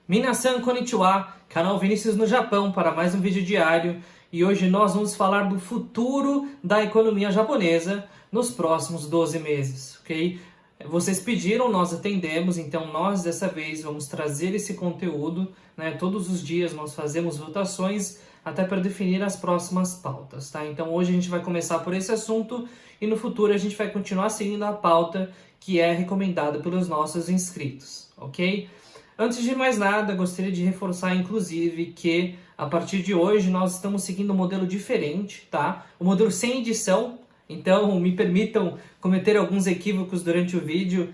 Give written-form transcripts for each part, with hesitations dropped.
Minasan konnichiwa, canal Vinícius no Japão para mais um vídeo diário e hoje nós vamos falar do futuro da economia japonesa nos próximos 12 meses, ok? Vocês pediram, nós atendemos, então nós dessa vez vamos trazer esse conteúdo, né? Todos os dias nós fazemos votações até para definir as próximas pautas, tá? Então hoje a gente vai começar por esse assunto e no futuro a gente vai continuar seguindo a pauta que é recomendada pelos nossos inscritos, ok? Antes de mais nada, gostaria de reforçar, inclusive, que a partir de hoje nós estamos seguindo um modelo diferente, tá? Um modelo sem edição, então me permitam cometer alguns equívocos durante o vídeo,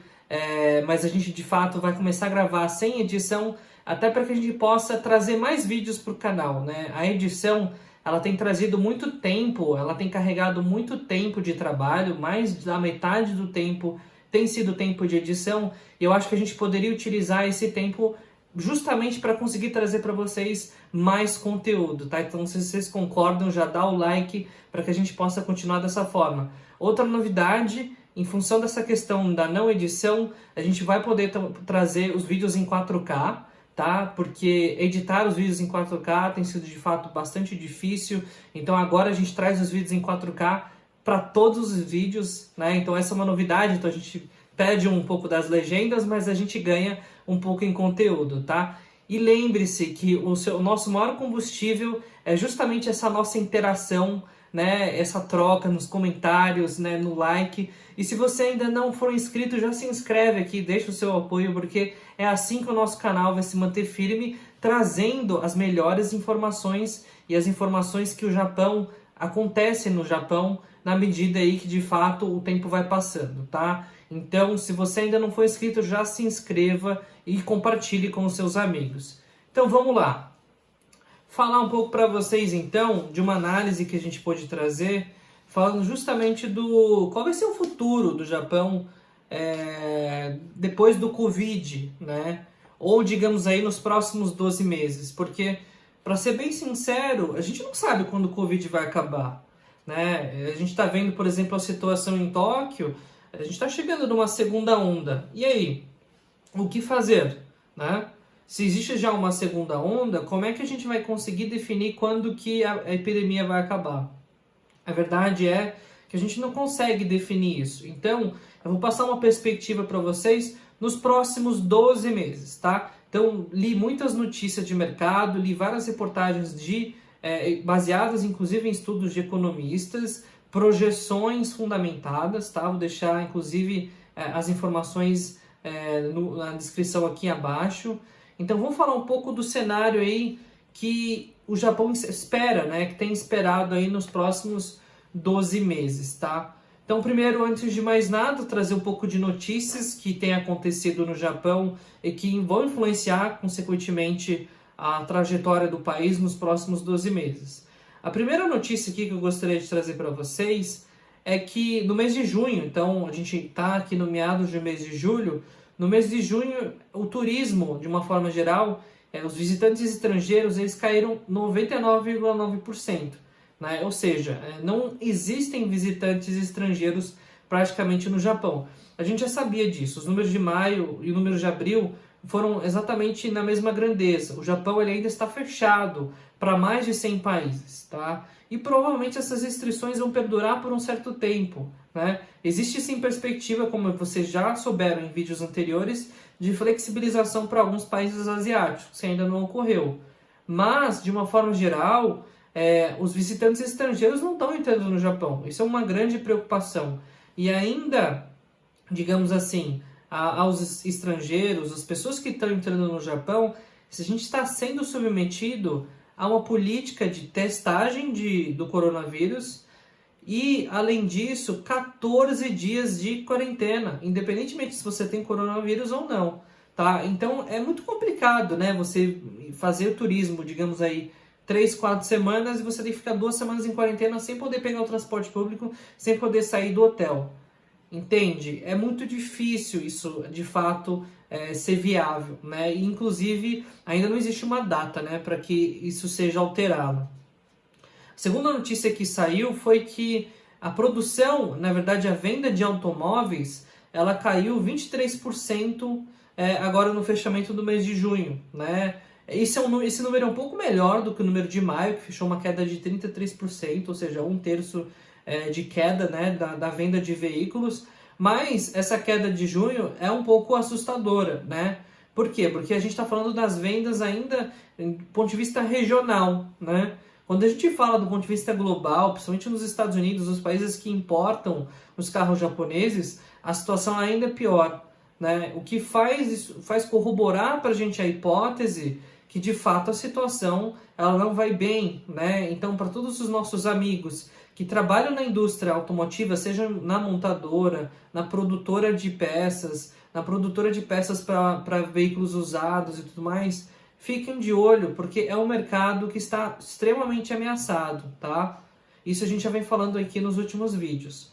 mas a gente de fato vai começar a gravar sem edição, até para que a gente possa trazer mais vídeos para o canal, né? A edição, ela tem trazido muito tempo, ela tem carregado muito tempo de trabalho, mais da metade do tempo tem sido tempo de edição, e eu acho que a gente poderia utilizar esse tempo justamente para conseguir trazer para vocês mais conteúdo, tá? Então, se vocês concordam, já dá o like para que a gente possa continuar dessa forma. Outra novidade, em função dessa questão da não edição, a gente vai poder trazer os vídeos em 4K, tá? Porque editar os vídeos em 4K tem sido de fato bastante difícil, então agora a gente traz os vídeos em 4K para todos os vídeos, né? Então essa é uma novidade, então a gente perde um pouco das legendas, mas a gente ganha um pouco em conteúdo, tá? E lembre-se que o nosso maior combustível é justamente essa nossa interação, né? Essa troca nos comentários, né? No like. E se você ainda não for inscrito, já se inscreve aqui, deixa o seu apoio, porque é assim que o nosso canal vai se manter firme, trazendo as melhores informações e as informações que o Japão acontece no Japão, na medida aí que de fato o tempo vai passando, tá? Então, se você ainda não for inscrito, já se inscreva e compartilhe com os seus amigos. Então, vamos lá. Falar um pouco para vocês, então, de uma análise que a gente pôde trazer, falando justamente do qual vai ser o futuro do Japão depois do Covid, né? Ou, digamos aí, nos próximos 12 meses. Porque, para ser bem sincero, a gente não sabe quando o Covid vai acabar, né? A gente está vendo, por exemplo, a situação em Tóquio, a gente está chegando numa segunda onda. E aí? O que fazer, né? Se existe já uma segunda onda, como é que a gente vai conseguir definir quando que a epidemia vai acabar? A verdade é que a gente não consegue definir isso. Então, eu vou passar uma perspectiva para vocês nos próximos 12 meses, tá? Então, li muitas notícias de mercado, li várias reportagens baseadas, inclusive, em estudos de economistas, projeções fundamentadas, tá? Vou deixar, inclusive, as informações na descrição aqui abaixo. Então, vamos falar um pouco do cenário aí que o Japão espera, né? Que tem esperado aí nos próximos 12 meses, tá? Então, primeiro, antes de mais nada, trazer um pouco de notícias que têm acontecido no Japão e que vão influenciar, consequentemente, a trajetória do país nos próximos 12 meses. A primeira notícia aqui que eu gostaria de trazer para vocês é que no mês de junho, então a gente está aqui no meados do mês de julho, no mês de junho o turismo, de uma forma geral, os visitantes estrangeiros, eles caíram 99,9%. Né? Ou seja, não existem visitantes estrangeiros praticamente no Japão. A gente já sabia disso, os números de maio e os números de abril foram exatamente na mesma grandeza. O Japão ele ainda está fechado para mais de 100 países, tá? E provavelmente essas restrições vão perdurar por um certo tempo, né? Existe sim perspectiva, como vocês já souberam em vídeos anteriores, de flexibilização para alguns países asiáticos, que ainda não ocorreu. Mas, de uma forma geral, os visitantes estrangeiros não estão entrando no Japão. Isso é uma grande preocupação. E ainda, digamos assim, aos estrangeiros, as pessoas que estão entrando no Japão, se a gente está sendo submetido a uma política de testagem do coronavírus e, além disso, 14 dias de quarentena, independentemente se você tem coronavírus ou não, tá? Então, é muito complicado, né? Você fazer o turismo, digamos aí, 3, 4 semanas e você tem que ficar 2 semanas em quarentena sem poder pegar o transporte público, sem poder sair do hotel. Entende? É muito difícil isso, de fato, ser viável, né? E, inclusive, ainda não existe uma data, né, para que isso seja alterado. A segunda notícia que saiu foi que a produção, na verdade, a venda de automóveis, ela caiu 23% agora no fechamento do mês de junho, né? Esse número é um pouco melhor do que o número de maio, que fechou uma queda de 33%, ou seja, um terço de queda, né, da venda de veículos. Mas essa queda de junho é um pouco assustadora, né? Por quê? Porque a gente está falando das vendas ainda do ponto de vista regional, né? Quando a gente fala do ponto de vista global, principalmente nos Estados Unidos, nos países que importam os carros japoneses, a situação ainda é pior, né? O que faz corroborar para a gente a hipótese que de fato a situação ela não vai bem, né? Então, para todos os nossos amigos que trabalham na indústria automotiva, seja na montadora, na produtora de peças, na produtora de peças para veículos usados e tudo mais, fiquem de olho, porque é um mercado que está extremamente ameaçado, tá? Isso a gente já vem falando aqui nos últimos vídeos.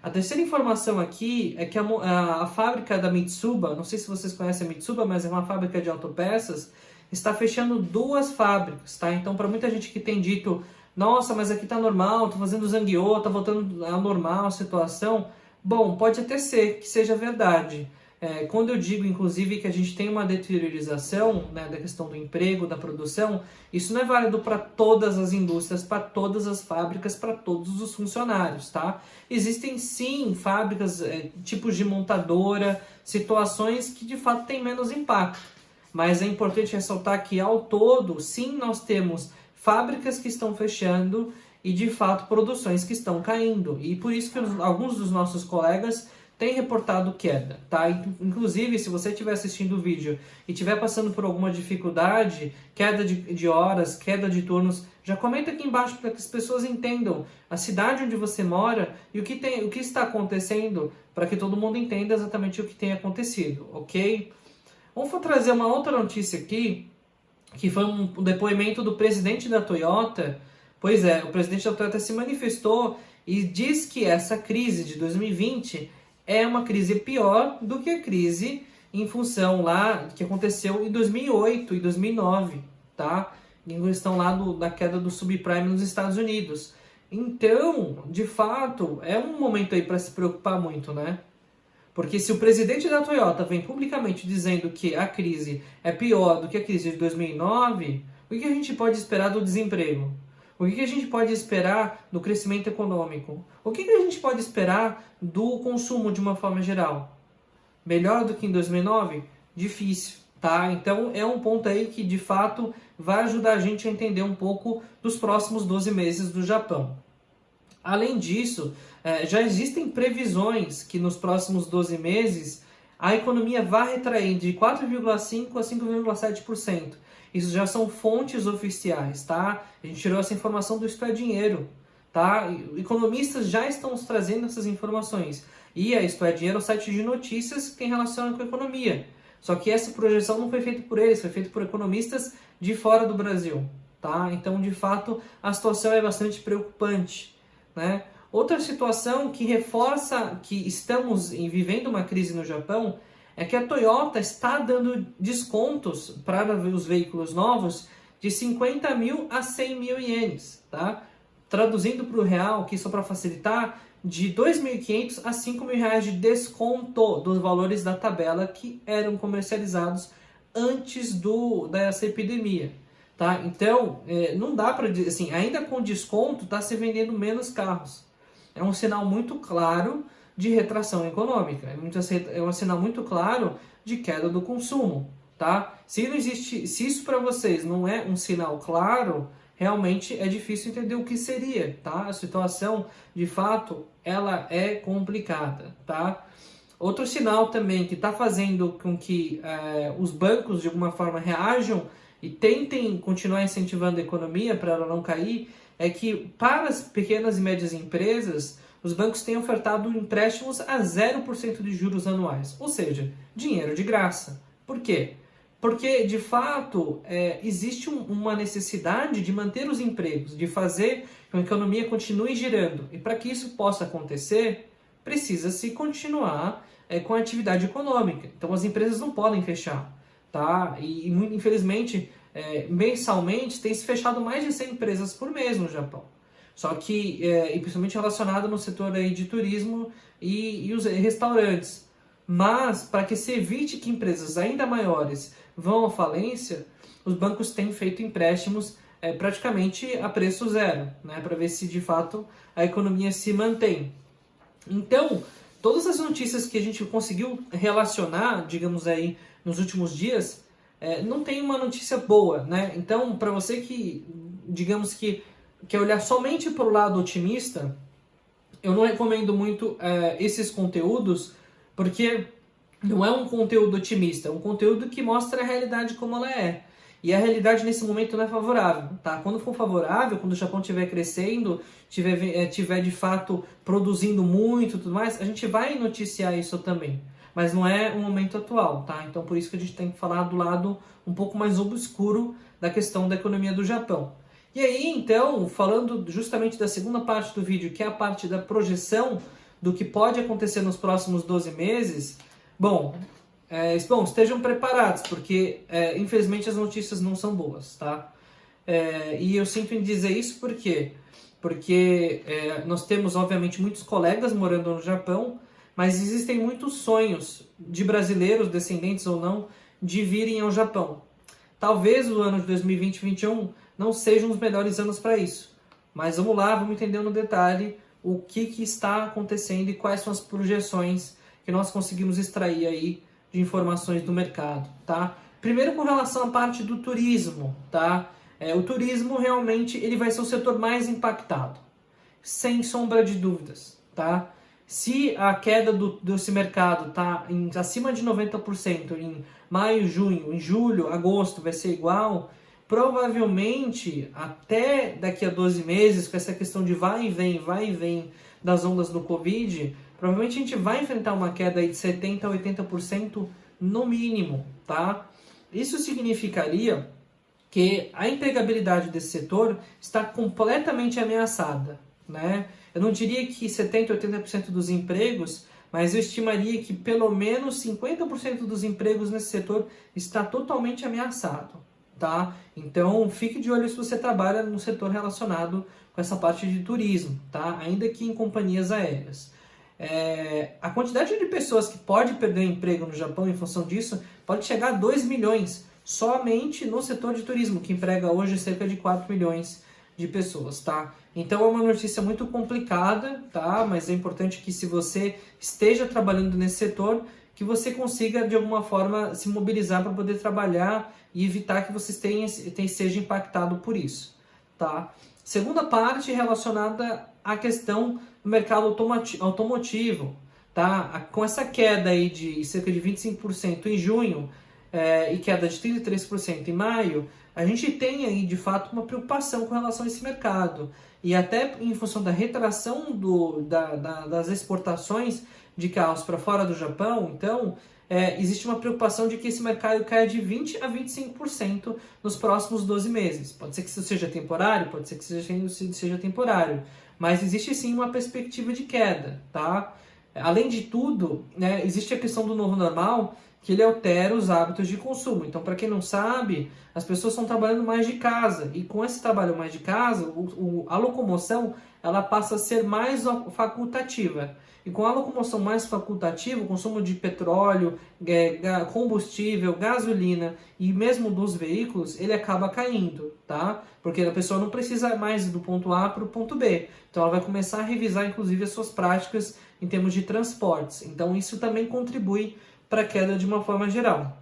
A terceira informação aqui é que a fábrica da Mitsuba, não sei se vocês conhecem a Mitsuba, mas é uma fábrica de autopeças, está fechando 2 fábricas, tá? Então, para muita gente que tem dito, nossa, mas aqui tá normal, tô fazendo zangueô, tá voltando ao normal a situação. Bom, pode até ser que seja verdade. Quando eu digo, inclusive, que a gente tem uma deteriorização, né, da questão do emprego, da produção, isso não é válido para todas as indústrias, para todas as fábricas, para todos os funcionários, tá? Existem, sim, fábricas, tipos de montadora, situações que, de fato, têm menos impacto. Mas é importante ressaltar que, ao todo, sim, nós temos fábricas que estão fechando e, de fato, produções que estão caindo. E por isso que alguns dos nossos colegas têm reportado queda, tá? Inclusive, se você estiver assistindo o vídeo e estiver passando por alguma dificuldade, queda de horas, queda de turnos, já comenta aqui embaixo para que as pessoas entendam a cidade onde você mora e o que está acontecendo, para que todo mundo entenda exatamente o que tem acontecido, ok? Vamos trazer uma outra notícia aqui, que foi um depoimento do presidente da Toyota. Pois é, o presidente da Toyota se manifestou e diz que essa crise de 2020 é uma crise pior do que a crise em função lá que aconteceu em 2008 e 2009, tá? Em questão lá da queda do subprime nos Estados Unidos. Então, de fato, é um momento aí para se preocupar muito, né? Porque se o presidente da Toyota vem publicamente dizendo que a crise é pior do que a crise de 2009, o que a gente pode esperar do desemprego? O que a gente pode esperar do crescimento econômico? O que a gente pode esperar do consumo de uma forma geral? Melhor do que em 2009? Difícil, tá? Então é um ponto aí que de fato vai ajudar a gente a entender um pouco dos próximos 12 meses do Japão. Além disso, já existem previsões que nos próximos 12 meses a economia vai retrair de 4,5% a 5,7%. Isso já são fontes oficiais, tá? A gente tirou essa informação do Isto é Dinheiro, tá? Economistas já estão nos trazendo essas informações. E a Isto é Dinheiro é um site de notícias que tem relação com a economia. Só que essa projeção não foi feita por eles, foi feita por economistas de fora do Brasil, tá? Então, de fato, a situação é bastante preocupante, né? Outra situação que reforça que estamos vivendo uma crise no Japão é que a Toyota está dando descontos para os veículos novos de 50 mil a 100 mil ienes, tá? Traduzindo para o real, que só para facilitar, de 2.500 a 5.000 reais de desconto dos valores da tabela que eram comercializados antes dessa epidemia, tá? Então, não dá para dizer assim, ainda com desconto está se vendendo menos carros. É um sinal muito claro de retração econômica, é um sinal muito claro de queda do consumo, tá? Se isso para vocês não é um sinal claro, realmente é difícil entender o que seria, tá? A situação, de fato, ela é complicada, tá? Outro sinal também que está fazendo com que os bancos, de alguma forma, reajam e tentem continuar incentivando a economia para ela não cair, é que para as pequenas e médias empresas, os bancos têm ofertado empréstimos a 0% de juros anuais, ou seja, dinheiro de graça. Por quê? Porque, de fato, existe uma necessidade de manter os empregos, de fazer que a economia continue girando. E para que isso possa acontecer, precisa-se continuar com a atividade econômica. Então, as empresas não podem fechar, tá? E infelizmente, mensalmente, tem se fechado mais de 100 empresas por mês no Japão. Só que, e principalmente relacionado no setor aí de turismo e os restaurantes. Mas, para que se evite que empresas ainda maiores vão à falência, os bancos têm feito empréstimos praticamente a preço zero, né, para ver se de fato a economia se mantém. Então, todas as notícias que a gente conseguiu relacionar, digamos aí, nos últimos dias, não tem uma notícia boa, né? Então, para você que, digamos que quer olhar somente para o lado otimista, eu não recomendo muito esses conteúdos, porque não é um conteúdo otimista, é um conteúdo que mostra a realidade como ela é. E a realidade nesse momento não é favorável, tá? Quando for favorável, quando o Japão estiver crescendo, tiver de fato produzindo muito e tudo mais, a gente vai noticiar isso também. Mas não é o momento atual, tá? Então por isso que a gente tem que falar do lado um pouco mais obscuro da questão da economia do Japão. E aí, então, falando justamente da segunda parte do vídeo, que é a parte da projeção do que pode acontecer nos próximos 12 meses, bom, estejam preparados, porque infelizmente as notícias não são boas, tá? E eu sinto em dizer isso porque nós temos, obviamente, muitos colegas morando no Japão, mas existem muitos sonhos de brasileiros, descendentes ou não, de virem ao Japão. Talvez o ano de 2020 e 2021 não sejam os melhores anos para isso, mas vamos lá, vamos entender no detalhe o que está acontecendo e quais são as projeções que nós conseguimos extrair aí de informações do mercado, tá? Primeiro com relação à parte do turismo, tá? O turismo realmente ele vai ser o setor mais impactado, sem sombra de dúvidas, tá? Se a queda desse mercado está acima de 90% em maio, junho, em julho, agosto vai ser igual, provavelmente até daqui a 12 meses, com essa questão de vai e vem das ondas do Covid, provavelmente a gente vai enfrentar uma queda aí de 70% a 80% no mínimo, tá? Isso significaria que a empregabilidade desse setor está completamente ameaçada, né? Eu não diria que 70% a 80% dos empregos, mas eu estimaria que pelo menos 50% dos empregos nesse setor está totalmente ameaçado, tá? Então, fique de olho se você trabalha no setor relacionado com essa parte de turismo, tá? Ainda que em companhias aéreas. A quantidade de pessoas que pode perder emprego no Japão em função disso pode chegar a 2 milhões somente no setor de turismo, que emprega hoje cerca de 4 milhões de pessoas, tá? Então é uma notícia muito complicada, tá? Mas é importante que se você esteja trabalhando nesse setor, que você consiga de alguma forma se mobilizar para poder trabalhar e evitar que você seja impactado por isso, tá? Segunda parte relacionada à questão do mercado automotivo, tá? Com essa queda aí de cerca de 25% em junho e queda de 33% em maio, a gente tem aí de fato uma preocupação com relação a esse mercado. E até em função da retração das exportações de carros para fora do Japão, então existe uma preocupação de que esse mercado caia de 20% a 25% nos próximos 12 meses. Pode ser que isso seja temporário, pode ser que seja temporário, mas existe sim uma perspectiva de queda, tá? Além de tudo, né, existe a questão do novo normal, que ele altera os hábitos de consumo. Então, para quem não sabe, as pessoas estão trabalhando mais de casa, e com esse trabalho mais de casa, a locomoção ela passa a ser mais facultativa. E com a locomoção mais facultativa, o consumo de petróleo, combustível, gasolina e mesmo dos veículos, ele acaba caindo, tá? Porque a pessoa não precisa mais do ponto A para o ponto B. Então ela vai começar a revisar, inclusive, as suas práticas em termos de transportes. Então isso também contribui para a queda de uma forma geral.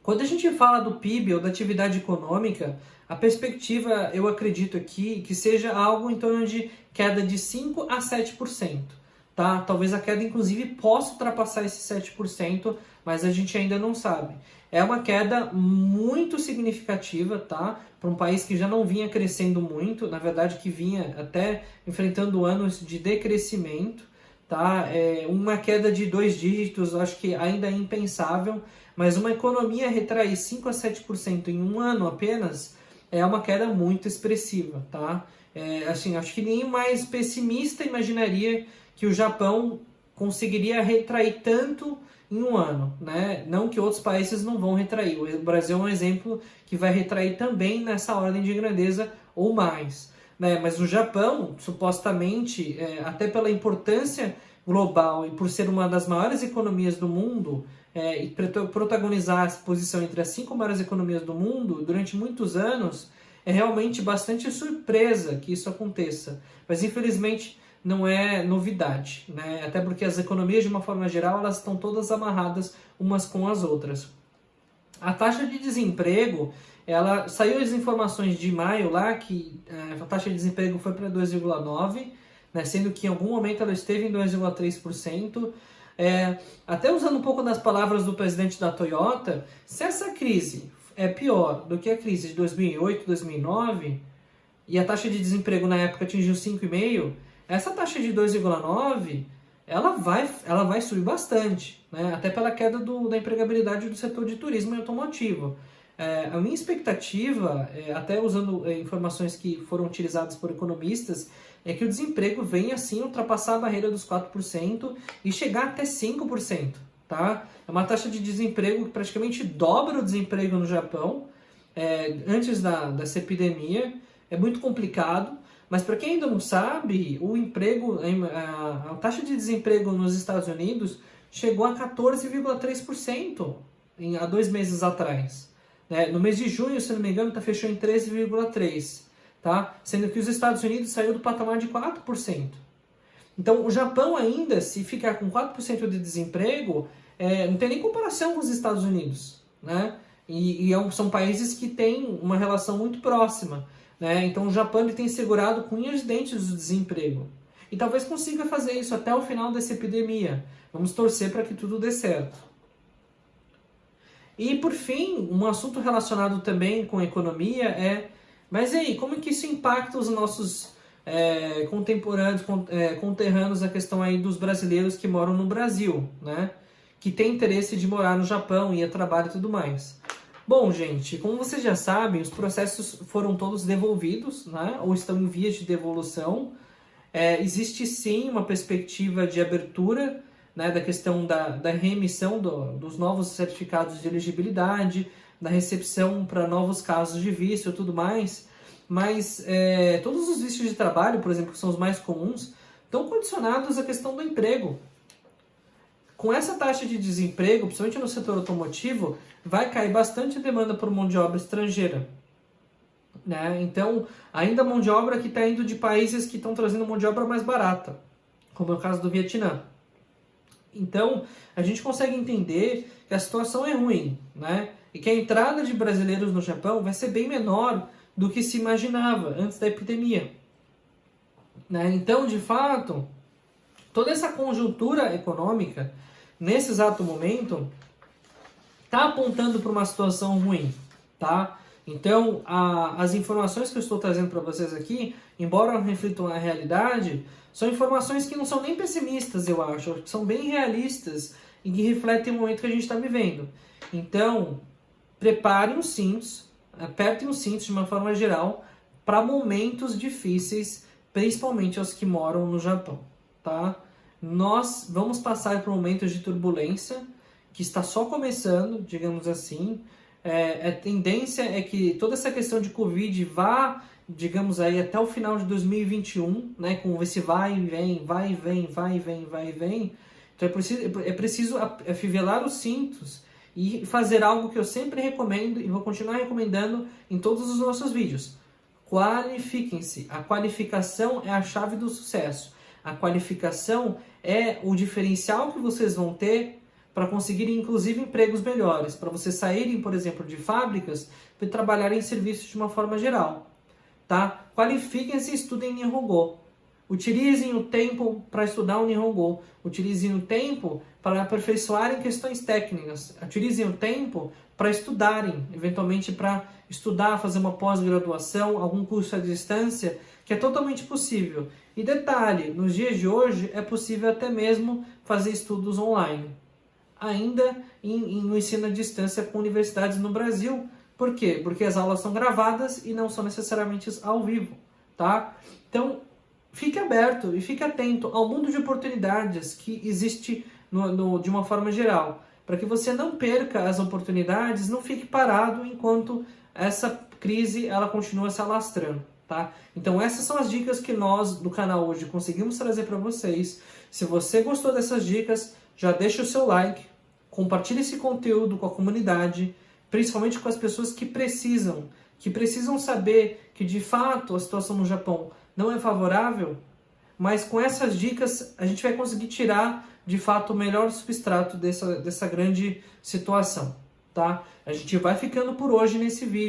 Quando a gente fala do PIB ou da atividade econômica, a perspectiva, eu acredito aqui, que seja algo em torno de queda de 5% a 7%. Tá? Talvez a queda, inclusive, possa ultrapassar esse 7%, mas a gente ainda não sabe. É uma queda muito significativa, tá? Para um país que já não vinha crescendo muito, na verdade que vinha até enfrentando anos de decrescimento, tá? Uma queda de 2 dígitos, acho que ainda é impensável, mas uma economia retrair 5% a 7% em um ano apenas é uma queda muito expressiva, tá? Assim, acho que nem o mais pessimista imaginaria que o Japão conseguiria retrair tanto em um ano, né? Não que outros países não vão retrair. O Brasil é um exemplo que vai retrair também nessa ordem de grandeza ou mais, né? Mas o Japão, supostamente, até pela importância global e por ser uma das maiores economias do mundo, e protagonizar a posição entre as 5 maiores economias do mundo durante muitos anos, é realmente bastante surpresa que isso aconteça. Mas infelizmente não é novidade, né? Até porque as economias, de uma forma geral, elas estão todas amarradas umas com as outras. A taxa de desemprego, ela saiu as informações de maio lá que a taxa de desemprego foi para 2,9%, né, sendo que em algum momento ela esteve em 2,3%. Até usando um pouco das palavras do presidente da Toyota, se essa crise é pior do que a crise de 2008, 2009, e a taxa de desemprego na época atingiu 5,5%, essa taxa de 2,9%, ela vai subir bastante, né? Até pela queda da empregabilidade do setor de turismo e automotivo. A minha expectativa, até usando informações que foram utilizadas por economistas, é que o desemprego venha assim ultrapassar a barreira dos 4% e chegar até 5%. Tá? É uma taxa de desemprego que praticamente dobra o desemprego no Japão, antes dessa epidemia. É muito complicado, mas para quem ainda não sabe, o emprego, a taxa de desemprego nos Estados Unidos chegou a 14,3% há 2 meses atrás. No mês de junho, se não me engano, fechou em 13,3%, tá? Sendo que os Estados Unidos saiu do patamar de 4%. Então, o Japão ainda, se ficar com 4% de desemprego, não tem nem comparação com os Estados Unidos, né? São países que têm uma relação muito próxima, né? Então, o Japão ele tem segurado com unhas e dentes o desemprego. E talvez consiga fazer isso até o final dessa epidemia. Vamos torcer para que tudo dê certo. E, por fim, um assunto relacionado também com a economia mas e aí, como que isso impacta os nossos conterrâneos, a questão aí dos brasileiros que moram no Brasil, né? Que tem interesse de morar no Japão, ir a trabalho e tudo mais. Bom, gente, como vocês já sabem, os processos foram todos devolvidos, né? Ou estão em vias de devolução. Existe sim uma perspectiva de abertura, né, da questão da reemissão dos novos certificados de elegibilidade, da recepção para novos casos de visto e tudo mais, mas todos os vistos de trabalho, por exemplo, que são os mais comuns, estão condicionados à questão do emprego. Com essa taxa de desemprego, principalmente no setor automotivo, vai cair bastante demanda por mão de obra estrangeira. Né? Então, ainda mão de obra que está indo de países que estão trazendo mão de obra mais barata, como é o caso do Vietnã. Então, a gente consegue entender que a situação é ruim, né? E que a entrada de brasileiros no Japão vai ser bem menor do que se imaginava antes da epidemia. Né? Então, de fato, toda essa conjuntura econômica, nesse exato momento, está apontando para uma situação ruim, tá? Então, as informações que eu estou trazendo para vocês aqui, embora não reflitam a realidade, são informações que não são nem pessimistas, eu acho, que são bem realistas e que refletem o momento que a gente está vivendo. Então, preparem os cintos, apertem os cintos de uma forma geral para momentos difíceis, principalmente aos que moram no Japão, tá? Nós vamos passar por momentos de turbulência, que está só começando, digamos assim. A tendência é que toda essa questão de Covid vá, digamos aí, até o final de 2021, né, com esse vai e vem, vai e vem, vai e vem, vai e vem. Então é preciso afivelar os cintos e fazer algo que eu sempre recomendo e vou continuar recomendando em todos os nossos vídeos. Qualifiquem-se. A qualificação é a chave do sucesso. A qualificação é o diferencial que vocês vão ter para conseguirem, inclusive, empregos melhores, para vocês saírem, por exemplo, de fábricas e trabalharem em serviços de uma forma geral. Tá? Qualifiquem-se e estudem Nihongo. Utilizem o tempo para estudar o Nihongo. Utilizem o tempo para aperfeiçoarem questões técnicas. Utilizem o tempo para estudarem, eventualmente para estudar, fazer uma pós-graduação, algum curso à distância, que é totalmente possível. E detalhe, nos dias de hoje é possível até mesmo fazer estudos online. Ainda no ensino à distância com universidades no Brasil. Por quê? Porque as aulas são gravadas e não são necessariamente ao vivo, tá? Então, fique aberto e fique atento ao mundo de oportunidades que existe de uma forma geral, para que você não perca as oportunidades, não fique parado enquanto essa crise ela continua se alastrando, tá? Então essas são as dicas que nós do canal hoje conseguimos trazer para vocês. Se você gostou dessas dicas, já deixa o seu like, compartilhe esse conteúdo com a comunidade, principalmente com as pessoas que precisam saber que de fato a situação no Japão não é favorável, mas com essas dicas a gente vai conseguir tirar de fato o melhor substrato dessa grande situação, tá? A gente vai ficando por hoje nesse vídeo.